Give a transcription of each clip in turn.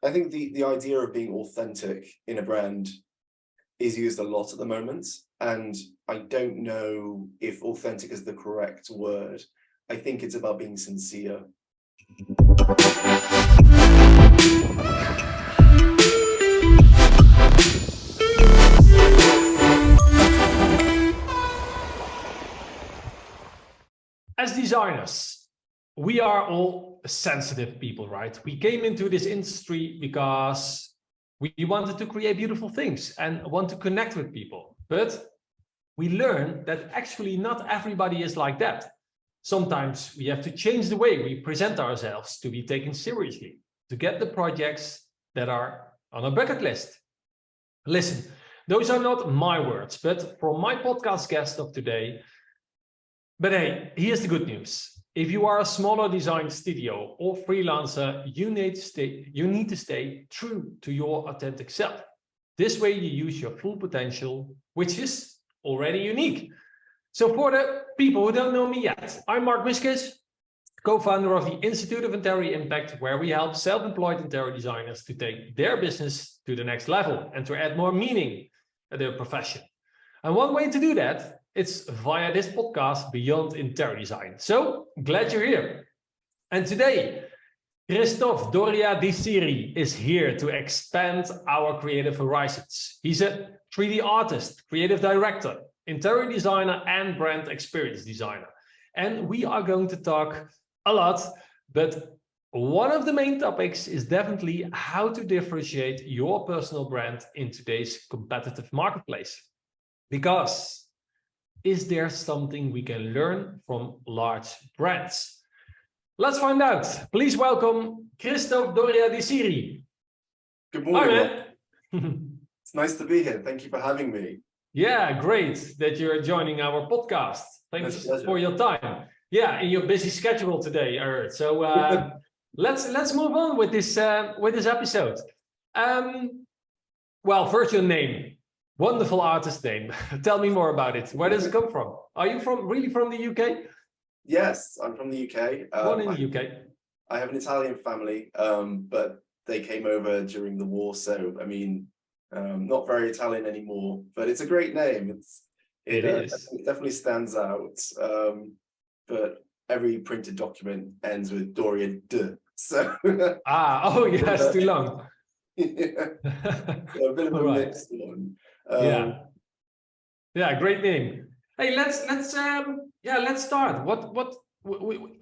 I think the idea of being authentic in a brand is used a lot at the moment, and I don't know if authentic is the correct word. I think it's about being sincere. As designers, we are all sensitive people, right? We came into this industry because we wanted to create beautiful things and want to connect with people. But we learn that actually not everybody is like that. Sometimes we have to change the way we present ourselves to be taken seriously, to get the projects that are on a bucket list. Listen, those are not my words, but from my podcast guest of today. But hey, here's the good news. If you are a smaller design studio or freelancer, you need to stay true to your authentic self. This way you use your full potential, which is already unique. So for the people who don't know me yet, I'm Mark Miskes, co-founder of the Institute of Interior Impact, where we help self-employed interior designers to take their business to the next level and to add more meaning to their profession. And one way to do that, it's via this podcast, Beyond Interior Design. So glad you're here. And today, Kristoff Doria Di Siri is here to expand our creative horizons. He's a 3D artist, creative director, interior designer, and brand experience designer. And we are going to talk a lot, but one of the main topics is definitely how to differentiate your personal brand in today's competitive marketplace. Because is there something we can learn from large brands? Let's find out. Please welcome Kristoff Doria Di Siri. Good morning. Hi, man. It's nice to be here. Thank you for having me. Yeah, great that you're joining our podcast. Thanks for your time. Yeah, in your busy schedule today, I heard. So let's move on with this episode. Well, first your name. Wonderful artist name. Tell me more about it. Where does it come from? Are you really from the UK? Yes, I'm from the UK. Born in the UK. I have an Italian family, but they came over during the war. So, I mean, not very Italian anymore, but it's a great name. It definitely stands out. But every printed document ends with Doria D. So it's too long. Yeah. So a bit of a mixed one. Yeah, great name. Hey, let's start. I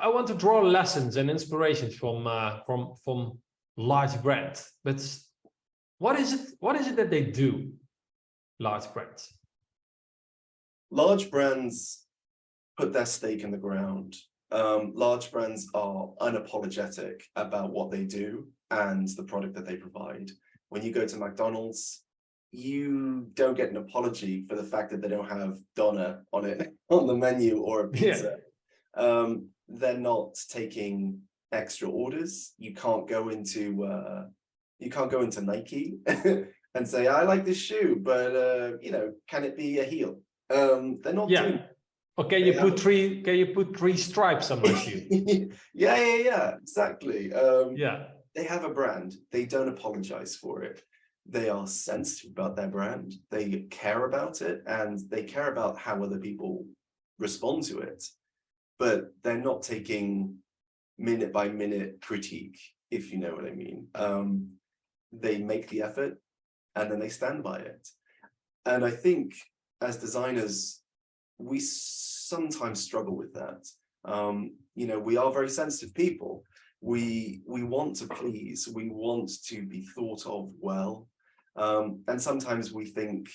want to draw lessons and inspirations from large brands. But what is it that they do? Large brands. Large brands put their stake in the ground. Large brands are unapologetic about what they do and the product that they provide. When you go to McDonald's, you don't get an apology for the fact that they don't have Donna on it on the menu or a pizza. Yeah. They're not taking extra orders. You can't go into Nike and say, I like this shoe, but can it be a heel? They're not doing. Or can you put three stripes on my shoe? Yeah, exactly. They have a brand. They don't apologize for it. They are sensitive about their brand. They care about it, and they care about how other people respond to it. But they're not taking minute by minute critique, if you know what I mean. They make the effort, and then they stand by it. And I think as designers, we sometimes struggle with that. We are very sensitive people. We want to please. We want to be thought of well. And sometimes we think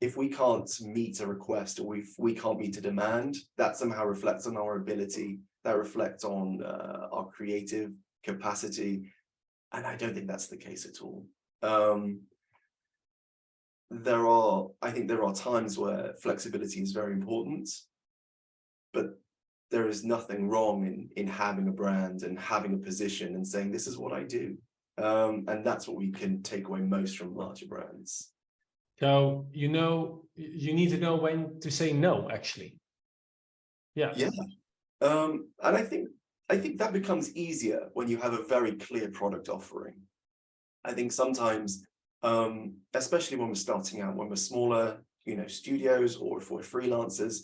if we can't meet a request or if we can't meet a demand, that somehow reflects on our ability, that reflects on our creative capacity. And I don't think that's the case at all. I think there are times where flexibility is very important, but there is nothing wrong in having a brand and having a position and saying, this is what I do. And that's what we can take away most from larger brands. So, you need to know when to say no, actually. Yeah. And I think I think that becomes easier when you have a very clear product offering. I think sometimes, especially when we're starting out, when we're smaller, studios, or if we're freelancers,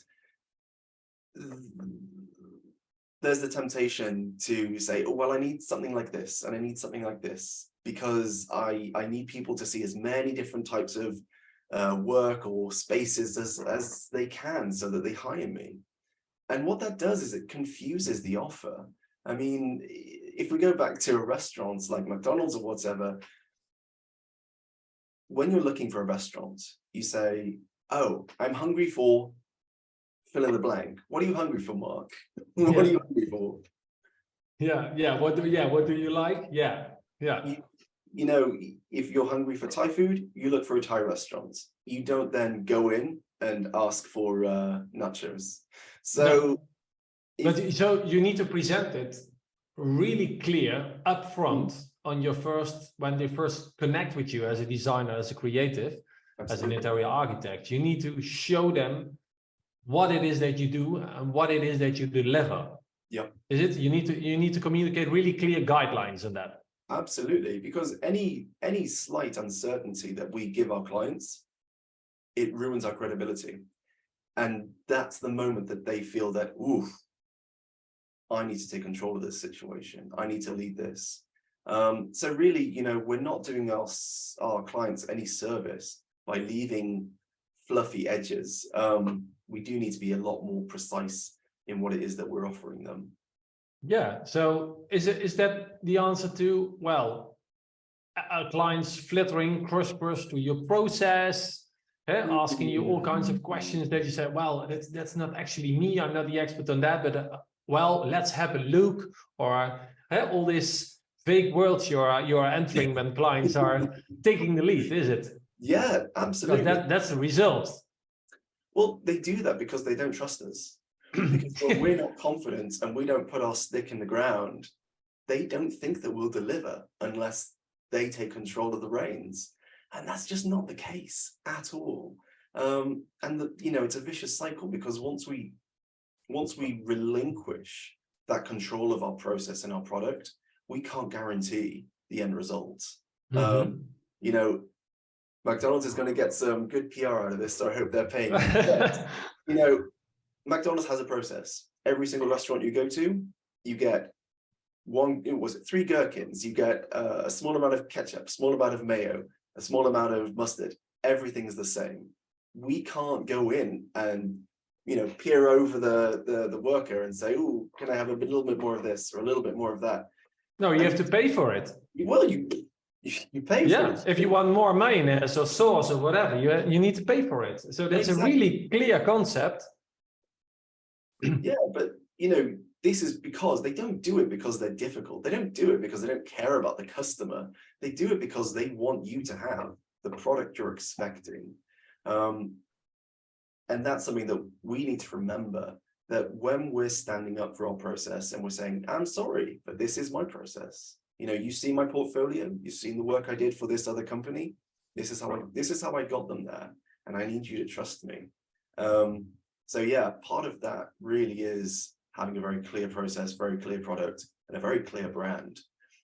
there's the temptation to say, oh, well, I need something like this, and I need something like this, because I need people to see as many different types of work or spaces as they can, so that they hire me. And what that does is it confuses the offer. I mean, if we go back to restaurants like McDonald's or whatever, when you're looking for a restaurant, you say, oh, I'm hungry for fill in the blank. What are you hungry for, Mark? What are you hungry for? What do you like? If you're hungry for Thai food, you look for a Thai restaurant. You don't then go in and ask for nachos. So, so you need to present it really clear upfront on your when they first connect with you as a designer, as a creative, as an interior architect. You need to show them what it is that you do and what it is that you deliver. Yeah. Is it? You need to communicate really clear guidelines on that. Absolutely, because any slight uncertainty that we give our clients, it ruins our credibility. And that's the moment that they feel that, ooh, I need to take control of this situation. I need to lead this. So really, we're not doing our clients any service by leaving fluffy edges. We do need to be a lot more precise in what it is that we're offering them. Yeah. So is that the answer to, well, clients flittering cross to your process, asking you all kinds of questions that you say, well, that's not actually me. I'm not the expert on that, but well, let's have a look, or all these vague worlds you're entering when clients are taking the lead, is it? Yeah, absolutely. That's the result. Well, they do that because they don't trust us. Because when we're not confident and we don't put our stick in the ground, they don't think that we'll deliver unless they take control of the reins. And that's just not the case at all. And it's a vicious cycle, because once we relinquish that control of our process and our product, we can't guarantee the end result. McDonald's is going to get some good PR out of this, so I hope they're paying. But, McDonald's has a process. Every single restaurant you go to, you get 3 gherkins, you get a small amount of ketchup, small amount of mayo, a small amount of mustard. Everything is the same. We can't go in and peer over the worker and say, oh, can I have a little bit more of this or a little bit more of that? No, you have to pay for it. Well, you pay for it. If you want more mayonnaise or sauce or whatever, you need to pay for it. So that's exactly a really clear concept. Yeah, but this is because they don't do it because they're difficult. They don't do it because they don't care about the customer. They do it because they want you to have the product you're expecting. And that's something that we need to remember, that when we're standing up for our process and we're saying, I'm sorry, but this is my process. You see my portfolio, you've seen the work I did for this other company. This is how I got them there, and I need you to trust me. So yeah, part of that really is having a very clear process, very clear product, and a very clear brand,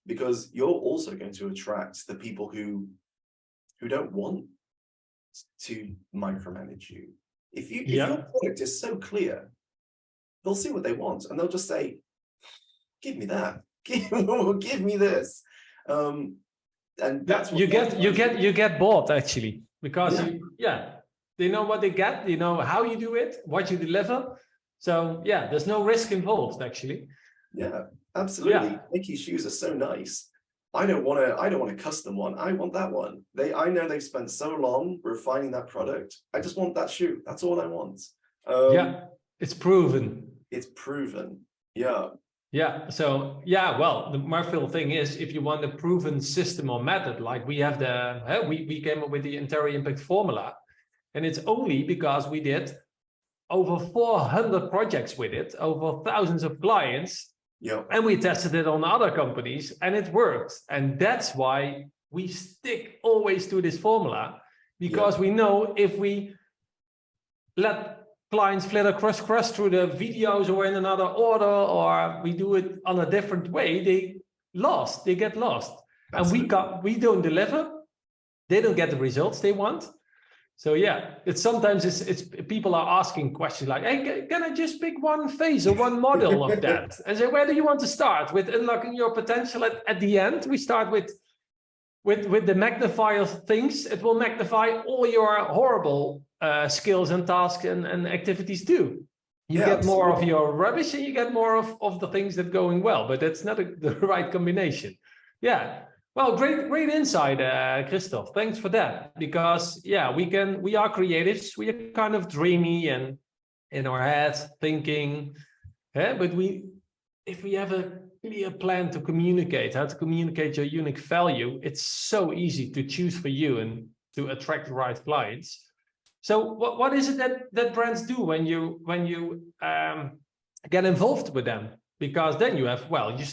because you're also going to attract the people who don't want to micromanage you. If your product is so clear, they'll see what they want and they'll just say, give me that, give me this. And that's what you get bought, actually, because they know what they get, they know how you do it, what you deliver. So yeah, there's no risk involved, actually. Yeah, absolutely. Nike shoes are so nice. I don't want a custom one. I want that one. I know they've spent so long refining that product. I just want that shoe. That's all I want. It's proven. It's proven. Yeah. Yeah. So well, the Marfil thing is, if you want a proven system or method, like we have we came up with the interior impact formula, and it's only because we did over 400 projects with it, over thousands of clients. Yeah. And we tested it on other companies and it worked. And that's why we stick always to this formula, because we know if we let clients flitter cross through the videos or in another order, or we do it on a different way, they get lost. Absolutely. And we don't deliver. They don't get the results they want. So yeah, sometimes it's people are asking questions like, hey, can I just pick one phase or one model of that? And say, where do you want to start? With unlocking your potential at the end, we start with the magnifier things. It will magnify all your horrible skills and tasks and activities too. You get absolutely. More of your rubbish and you get more of the things that are going well, but that's not the right combination. Yeah. Well, great insight, Kristoff. Thanks for that. Because yeah, we are creatives. We are kind of dreamy and in our heads thinking, but if we have a clear plan to communicate, how to communicate your unique value, it's so easy to choose for you and to attract the right clients. So what is it that brands do when you get involved with them? Because then you have, well, you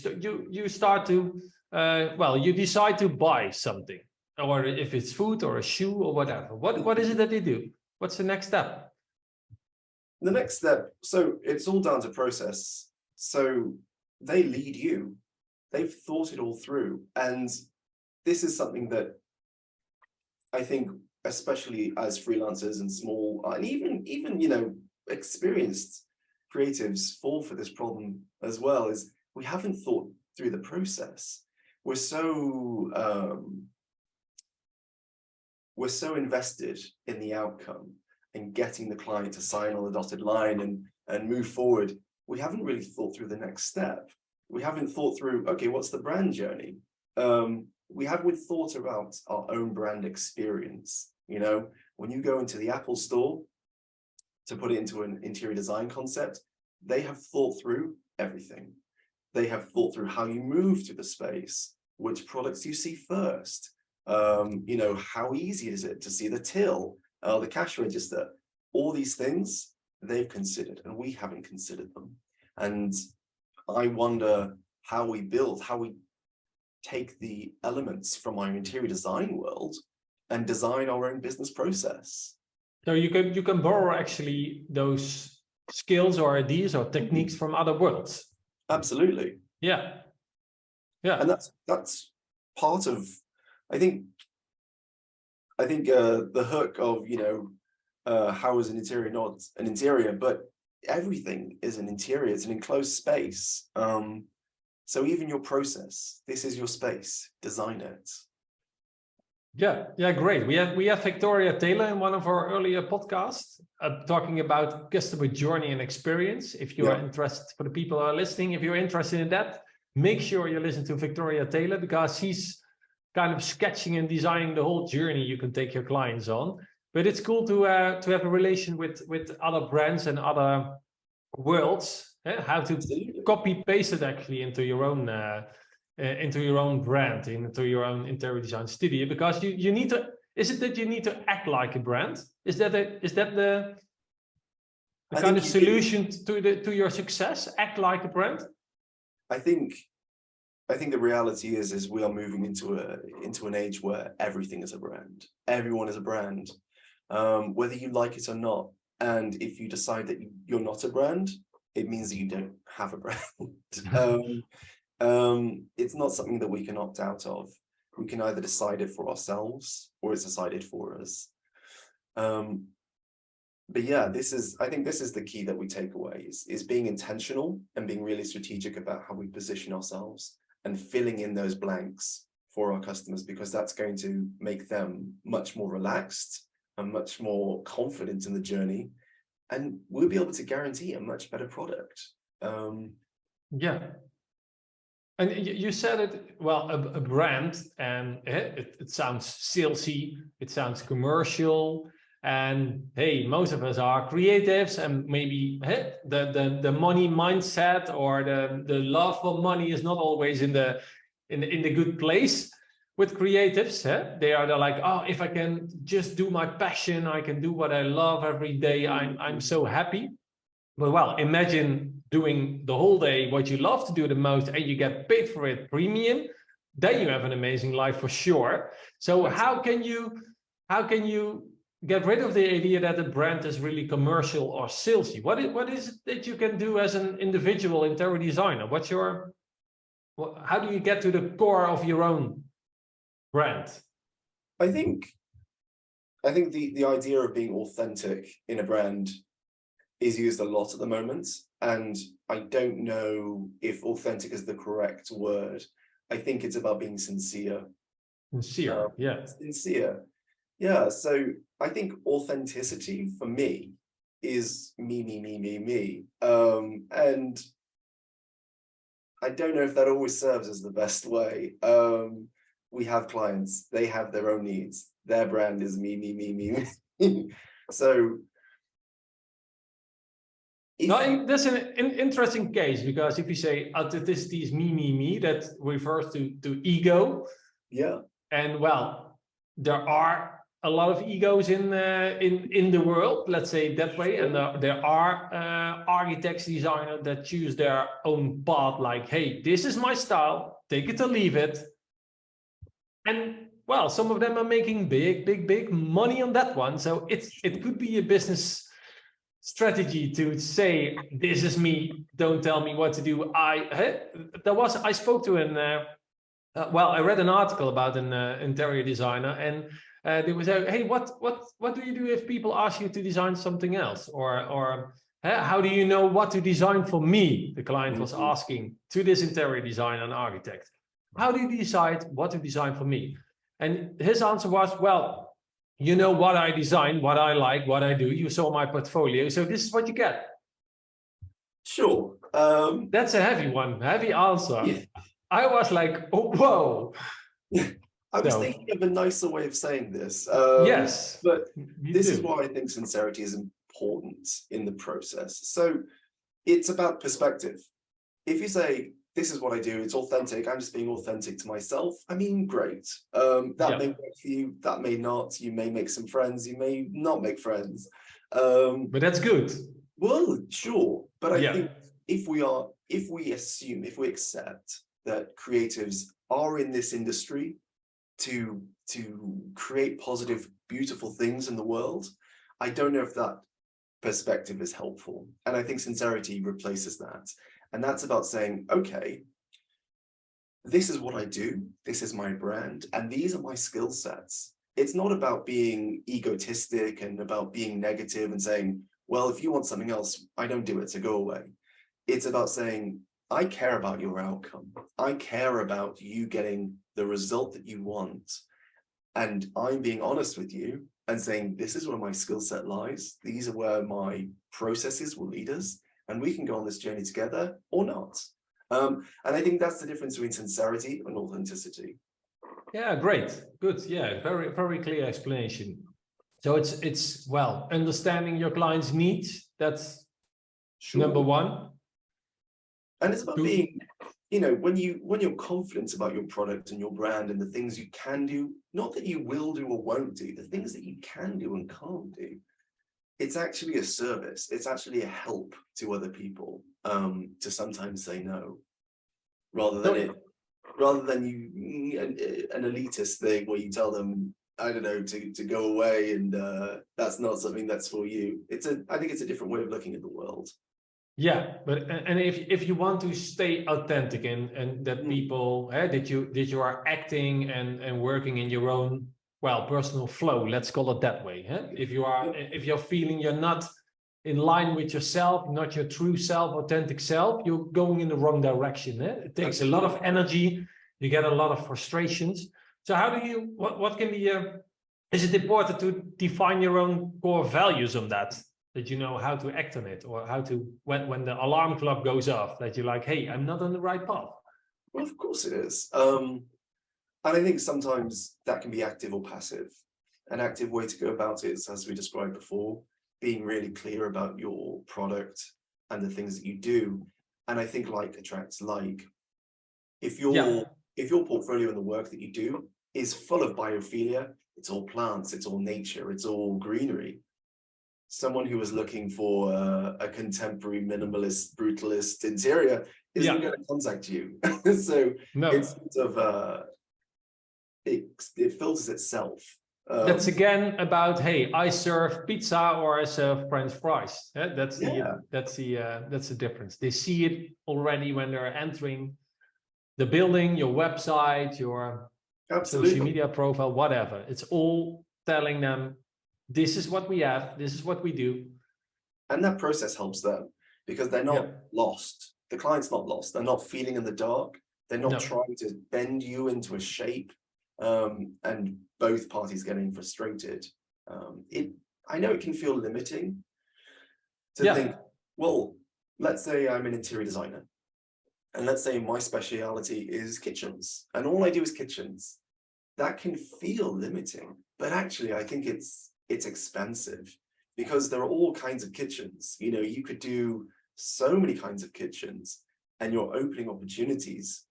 start to you decide to buy something, or if it's food or a shoe or whatever. What is it that they do? What's the next step? The next step, so it's all down to process. So they lead you. They've thought it all through. And this is something that I think, especially as freelancers and small, and even you know, experienced creatives fall for this problem as well, is we haven't thought through the process. We're so invested in the outcome and getting the client to sign on the dotted line and move forward. We haven't really thought through the next step. We haven't thought through, okay, what's the brand journey? We haven't thought about our own brand experience. You know, when you go into the Apple store to put it into an interior design concept, they have thought through everything. They have thought through how you move to the space, which products you see first, you know, how easy is it to see the till, the cash register, all these things they've considered and we haven't considered them. And I wonder how we take the elements from our interior design world and design our own business process. So you can borrow actually those skills or ideas or techniques from other worlds. Absolutely. Yeah. Yeah. And that's part of, I think the hook of, you know, how is an interior not an interior, but everything is an interior. It's an enclosed space. So even your process, this is your space, design it. Yeah, great. We have Victoria Taylor in one of our earlier podcasts talking about customer journey and experience. If you are interested, for the people who are listening, if you're interested in that, make sure you listen to Victoria Taylor, because she's kind of sketching and designing the whole journey you can take your clients on. But it's cool to have a relation with other brands and other worlds, how to copy paste it actually into your own brand, into your own interior design studio, because you need to. Is it that you need to act like a brand? Is that the kind of solution to your success? Act like a brand? I think the reality is we are moving into an age where everything is a brand. Everyone is a brand, whether you like it or not. And if you decide that you're not a brand, it means that you don't have a brand. It's not something that we can opt out of. We can either decide it for ourselves or it's decided for us. But yeah, I think this is the key that we take away is being intentional and being really strategic about how we position ourselves and filling in those blanks for our customers, because that's going to make them much more relaxed and much more confident in the journey. And we'll be able to guarantee a much better product. Yeah. And you said it, well, a brand, and it sounds salesy, it sounds commercial, and hey, most of us are creatives, and maybe the money mindset or the love for money is not always in the good place with creatives. They're like, oh, if I can just do my passion, I can do what I love every day, I'm so happy. But well, imagine doing the whole day what you love to do the most and you get paid for it premium, then you have an amazing life for sure. So how can you get rid of the idea that the brand is really commercial or salesy. What is it that you can do as an individual interior designer? How do you get to the core of your own brand? I think the idea of being authentic in a brand is used a lot at the moment, and I don't know if authentic is the correct word. I think it's about being sincere. Sincere, yeah. Sincere. Yeah, so I think authenticity for me is me. And I don't know if that always serves as the best way. We have clients, they have their own needs. Their brand is me. So that's an interesting case, because if you say authenticity is me, that refers to ego. Yeah. And well, there are a lot of egos in the world, let's say that way. And there are architects, designers that choose their own path, like, hey, this is my style, take it or leave it. And well, some of them are making big money on that one. So it could be a business strategy to say, this is me, don't tell me what to do. I spoke to I read an article about an interior designer, and they was hey, what do you do if people ask you to design something else, or how do you know what to design for me? The client was asking to this interior designer and architect, how do you decide what to design for me? And his answer was, well, you know what I design, what I like, what I do. You saw my portfolio, so this is what you get. Sure. That's a heavy answer. Yeah. I was like, oh, whoa. I was thinking of a nicer way of saying this. Yes. But this is why I think sincerity is important in the process. So it's about perspective. If you say, this is what I do, it's authentic, I'm just being authentic to myself, I mean, great. That may work for you, that may not. You may make some friends, you may not make friends. But that's good. Well, sure. But I think if we accept that creatives are in this industry to create positive, beautiful things in the world, I don't know if that perspective is helpful. And I think sincerity replaces that. And that's about saying, okay, this is what I do, this is my brand, and these are my skill sets. It's not about being egotistic and about being negative and saying, well, if you want something else, I don't do it, so go away. It's about saying, I care about your outcome. I care about you getting the result that you want. And I'm being honest with you and saying, this is where my skill set lies. These are where my processes will lead us. And we can go on this journey together or not. And I think that's the difference between sincerity and authenticity. Yeah, great. Good. Yeah, very clear explanation. So it's well, understanding your client's needs. That's number one. And it's about being, when you're confident about your product and your brand and the things you can do, not that you will do or won't do, the things that you can do and can't do. It's actually a service. It's actually a help to other people to sometimes say no, rather than an elitist thing where you tell them, I don't know, to go away and that's not something that's for you. I think it's a different way of looking at the world. Yeah, but if you want to stay authentic and that people that you are acting and working in your own personal flow, let's call it that way. If you're feeling you're not in line with yourself, not your true self, authentic self, you're going in the wrong direction. It takes a lot of energy. You get a lot of frustrations. So how do you? What can be? Is it important to define your own core values on that? That you know how to act on it, or how to when the alarm clock goes off, that you're like, hey, I'm not on the right path. Well, of course it is. And I think sometimes that can be active or passive. An active way to go about it is, as we described before, being really clear about your product and the things that you do. And I think like attracts like. If your portfolio and the work that you do is full of biophilia, it's all plants, it's all nature, it's all greenery. Someone who is looking for a contemporary, minimalist, brutalist interior isn't going to contact you. So it's sort of it filters itself That's again about, hey, I serve pizza or I serve French fries. That's the difference. They see it already when they're entering the building, your website, your social media profile, whatever. It's all telling them, this is what we have, this is what we do. And that process helps them because they're not lost. The client's not lost. They're not feeling in the dark. They're not trying to bend you into a shape, and both parties getting frustrated. I know it can feel limiting to think, well, let's say I'm an interior designer, and let's say my speciality is kitchens, and all I do is kitchens. That can feel limiting, but actually I think it's expensive because there are all kinds of kitchens. You know, you could do so many kinds of kitchens, and you're opening opportunities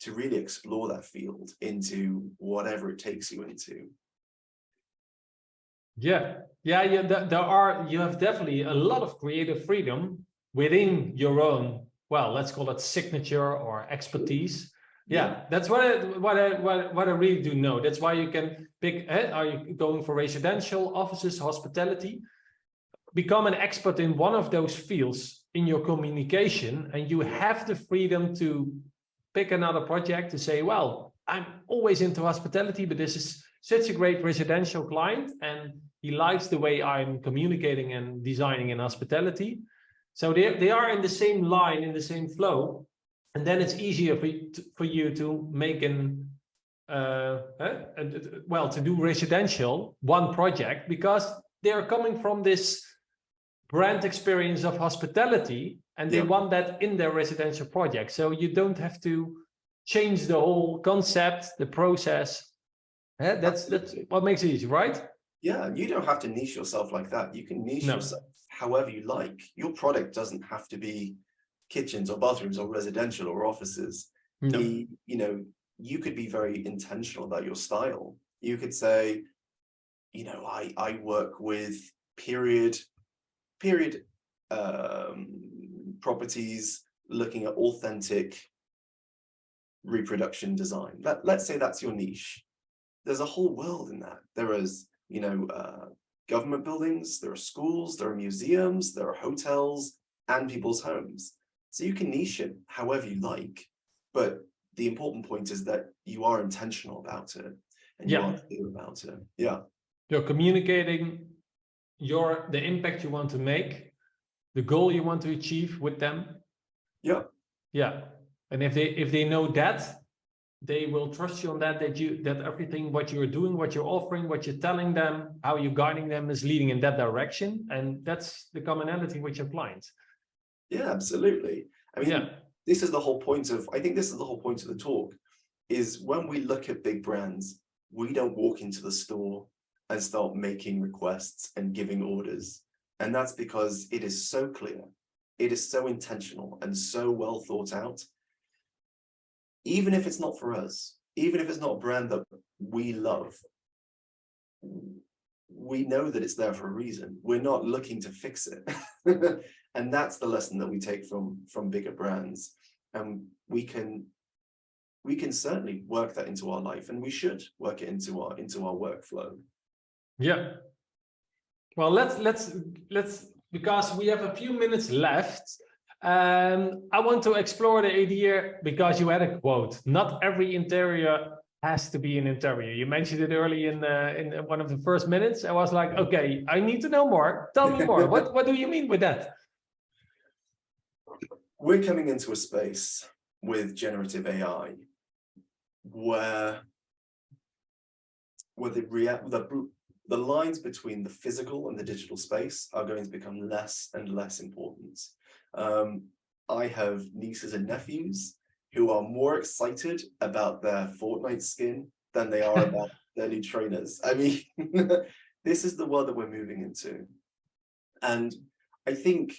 to really explore that field into whatever it takes you into. You have definitely a lot of creative freedom within your own, well, let's call it signature or expertise. That's what I really do know. That's why you can pick, are you going for residential, offices, hospitality? Become an expert in one of those fields in your communication, and you have the freedom to pick another project to say, well, I'm always into hospitality, but this is such a great residential client, and he likes the way I'm communicating and designing in hospitality. So they are in the same line, in the same flow. And then it's easier for you to make to do residential, one project, because they're coming from this brand experience of hospitality, and they want that in their residential project. So you don't have to change the whole concept, the process. That's what makes it easy, right? Yeah, you don't have to niche yourself like that. You can niche yourself however you like. Your product doesn't have to be kitchens or bathrooms or residential or offices. You know, you could be very intentional about your style. You could say, you know, I work with period properties, looking at authentic reproduction design. Let's say that's your niche. There's a whole world in that. There is, you know, government buildings, there are schools, there are museums, there are hotels and people's homes. So you can niche it however you like, but the important point is that you are intentional about it and you are clear about it. You're communicating the impact you want to make, the goal you want to achieve with them. And if they know that, they will trust you on that, that everything what you're doing, what you're offering, what you're telling them, how you're guiding them is leading in that direction. And that's the commonality with your clients. Yeah, absolutely. I mean, this is the whole point of, I think this is the whole point of the talk, is when we look at big brands, we don't walk into the store and start making requests and giving orders. And that's because it is so clear, it is so intentional and so well thought out. Even if it's not for us, even if it's not a brand that we love, we know that it's there for a reason. We're not looking to fix it. And that's the lesson that we take from bigger brands. And we can certainly work that into our life, and we should work it into our workflow. Well, let's because we have a few minutes left. I want to explore the idea because you had a quote. Not every interior has to be an interior. You mentioned it early in one of the first minutes. I was like, okay, I need to know more. Tell me more. What do you mean with that? We're coming into a space with generative AI where the lines between the physical and the digital space are going to become less and less important. I have nieces and nephews who are more excited about their Fortnite skin than they are about their new trainers. I mean, this is the world that we're moving into. And I think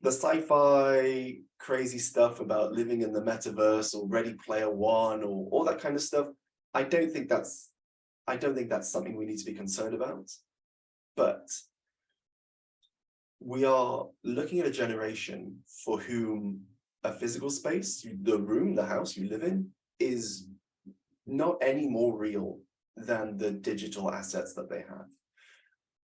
the sci-fi crazy stuff about living in the metaverse or Ready Player One or all that kind of stuff, I don't think that's something we need to be concerned about. But we are looking at a generation for whom a physical space, the room, the house you live in, is not any more real than the digital assets that they have.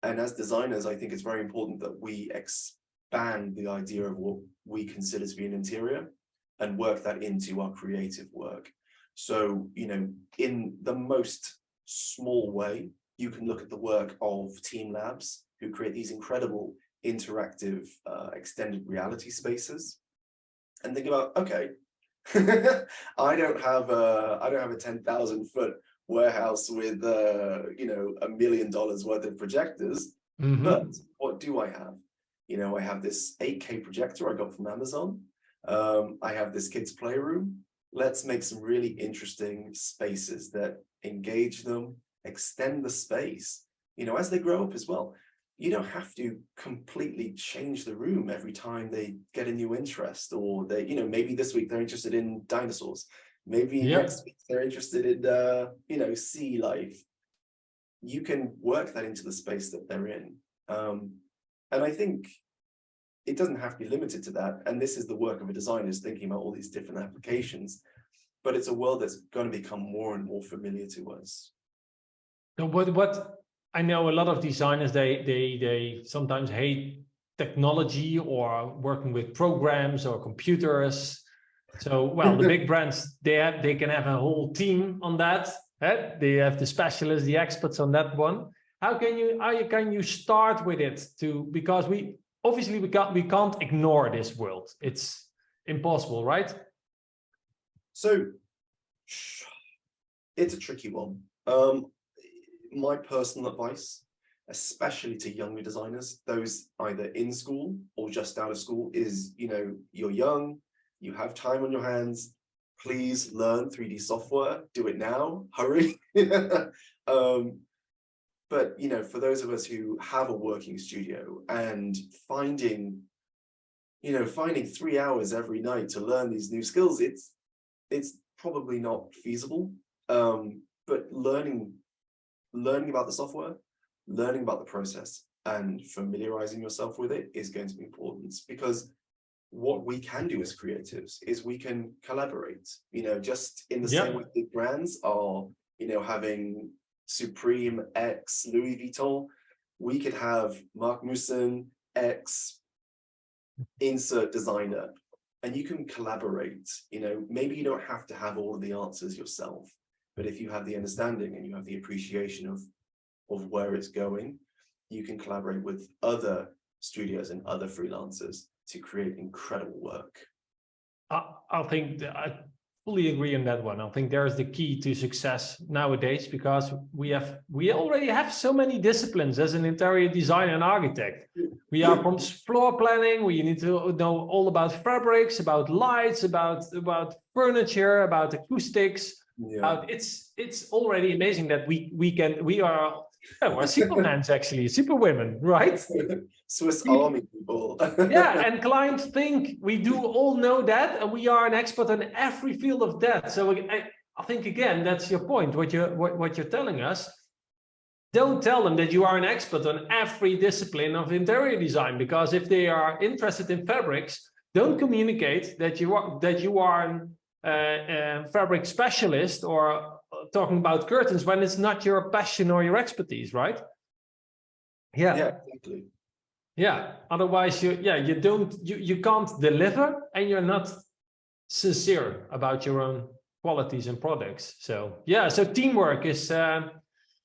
And as designers, I think it's very important that we expand the idea of what we consider to be an interior and work that into our creative work. So, you know, in the most small way, you can look at the work of Team Labs, who create these incredible interactive extended reality spaces, and think about, okay, I don't have a 10,000-foot warehouse with you know, $1 million worth of projectors, but what do I have? You know, I have this 8K projector I got from Amazon. I have this kids' playroom. Let's make some really interesting spaces that engage them, extend the space, you know, as they grow up as well. You don't have to completely change the room every time they get a new interest, or they, you know, maybe this week they're interested in dinosaurs. Maybe next week they're interested in, you know, sea life. You can work that into the space that they're in. And I think it doesn't have to be limited to that. And this is the work of a designer, is thinking about all these different applications, but it's a world that's going to become more and more familiar to us. So what I know, a lot of designers, they sometimes hate technology or working with programs or computers. So, well, the big brands, they can have a whole team on that. They have the specialists, the experts on that one. How can you start with it because we can't ignore this world. It's impossible, right? So it's a tricky one. My personal advice, especially to younger designers, those either in school or just out of school, is, you know, you're young, you have time on your hands, please learn 3D software, do it now, hurry. But, you know, for those of us who have a working studio and finding 3 hours every night to learn these new skills, it's probably not feasible. But learning about the software, learning about the process, and familiarizing yourself with it is going to be important, because what we can do as creatives is we can collaborate, you know, just in the same way big brands are, you know, having Supreme X Louis Vuitton, we could have Mark Musen X insert designer, and you can collaborate. You know, maybe you don't have to have all of the answers yourself, but if you have the understanding and you have the appreciation of where it's going, you can collaborate with other studios and other freelancers to create incredible work. I think I fully agree on that one. I think there's the key to success nowadays, because we already have so many disciplines as an interior designer and architect. We are from floor planning. We need to know all about fabrics, about lights, about furniture, about acoustics. Yeah. It's already amazing that we're supermen, actually, superwomen, right? Swiss Army people. Yeah, and clients think we do all know that, and we are an expert in every field of that. So I think, again, that's your point, what you're telling us. Don't tell them that you are an expert on every discipline of interior design, because if they are interested in fabrics, don't communicate that you are a fabric specialist or talking about curtains when it's not your passion or your expertise, right? Yeah, exactly. Yeah, otherwise you can't deliver, and you're not sincere about your own qualities and products. So yeah, so teamwork is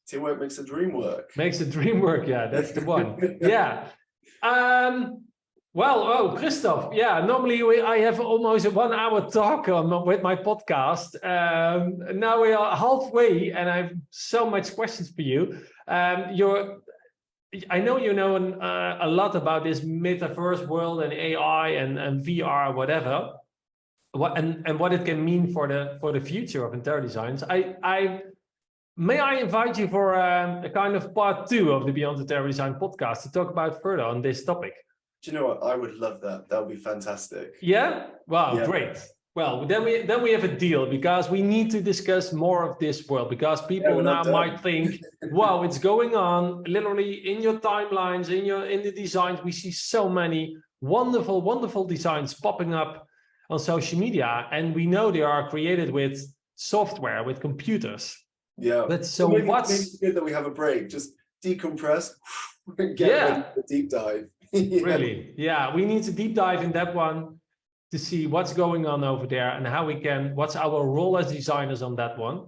teamwork makes the dream work. Makes the dream work. Yeah, that's the one. Yeah. Well, Kristoff, yeah, normally I have almost a 1 hour talk with my podcast. Now we are halfway, and I have so much questions for you. I know you know a lot about this metaverse world and AI and VR, whatever, and what it can mean for the future of interior designs. May I invite you for a kind of part 2 of the Beyond Interior Design podcast to talk about further on this topic? Do you know what? I would love that. That would be fantastic. Yeah? Wow, yeah. Great. Well, then we have a deal, because we need to discuss more of this world, because people now might think, wow, it's going on literally in your timelines, in the designs. We see so many wonderful, wonderful designs popping up on social media, and we know they are created with software, with computers. Yeah. But so maybe what's it's good that we have a break, just decompress and get ready for the deep dive. Really, yeah, we need to deep dive in that one to see what's going on over there and how we can, what's our role as designers on that one,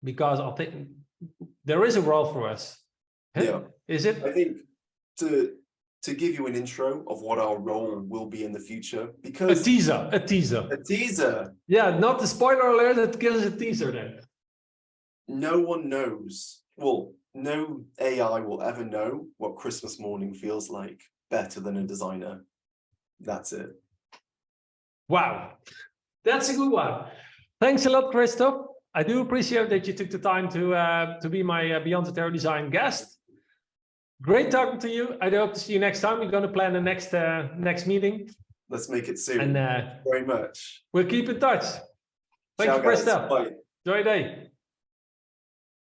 because I think there is a role for us. Yeah. Is it? I think to give you an intro of what our role will be in the future, because a teaser. a teaser. Yeah, not the spoiler alert, that gives a teaser then. No one knows. Well, no AI will ever know what Christmas morning feels like better than a designer. That's it. Wow, that's a good one. Thanks a lot, Kristoff. I do appreciate that you took the time to be my Beyond Interior Design guest. Great talking to you. I hope to see you next time. We're going to plan the next meeting. Let's make it soon. And very much. We'll keep in touch. Thank you, Kristoff. Bye. Enjoy your day.